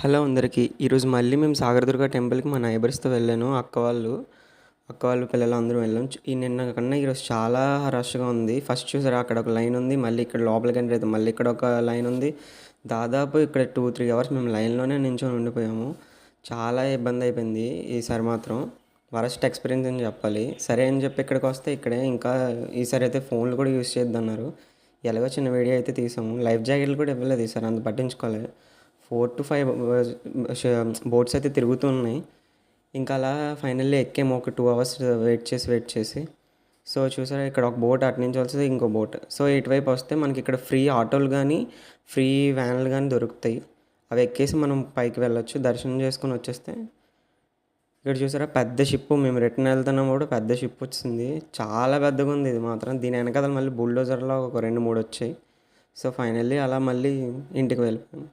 Hello అందరికీ. ఈరోజు మళ్ళీ మేము సాగరదుర్గ టెంపుల్‌కి మా నైబర్స్‌తో వెళ్ళాను. అక్క వాళ్ళు పిల్లలు అందరం వెళ్ళాం. ఈ నిన్న కన్నా ఈరోజు చాలా రష్‌గా ఉంది. ఫస్ట్ చూసారా అక్కడ ఒక లైన్ ఉంది. మళ్ళీ ఇక్కడ లోపలికి ఎంటర్ అయితే మళ్ళీ ఇక్కడ ఒక లైన్ ఉంది. దాదాపు ఇక్కడ 2, 3 అవర్స్ మేము లైన్‌లోనే నించొని ఉండిపోయాము. చాలా ఇబ్బంది అయిపోయింది ఈసారి మాత్రం. వరస్ట్ ఎక్స్‌పీరియన్స్ అని చెప్పాలి. సరే అని చెప్పి ఇక్కడికి వస్తే ఇక్కడే ఇంకా ఈసారి అయితే ఫోన్లు కూడా యూజ్ చేయొద్దన్నారు. ఎలాగో చిన్న వీడియో అయితే తీసాము. లైఫ్ జాకెట్లు కూడా ఇవ్వలేదు ఈసారి, అంత పట్టించుకోలేదు. 4-5 బోట్స్ అయితే తిరుగుతూ ఉన్నాయి. ఇంకా అలా ఫైనల్లీ ఎక్కాము ఒక 2 అవర్స్ వెయిట్ చేసి. సో చూసారా ఇక్కడ ఒక బోట్ అటు నుంచి వస్తుంది, ఇంకో బోట్. సో ఇటువైపు వస్తే మనకి ఇక్కడ ఫ్రీ ఆటోలు కానీ ఫ్రీ వ్యాన్లు కానీ దొరుకుతాయి. అవి ఎక్కేసి మనం పైకి వెళ్ళొచ్చు, దర్శనం చేసుకొని వచ్చేస్తే. ఇక్కడ చూసారా పెద్ద షిప్, మేము రిటర్న్ వెళ్తున్నాం కూడా పెద్ద షిప్ వచ్చింది. చాలా పెద్దగా ఉంది ఇది మాత్రం. దీని వెనకాల మళ్ళీ బుల్డోజర్లో ఒక 2-3 వచ్చాయి. సో ఫైనల్లీ అలా మళ్ళీ ఇంటికి వెళ్ళిపోయాం.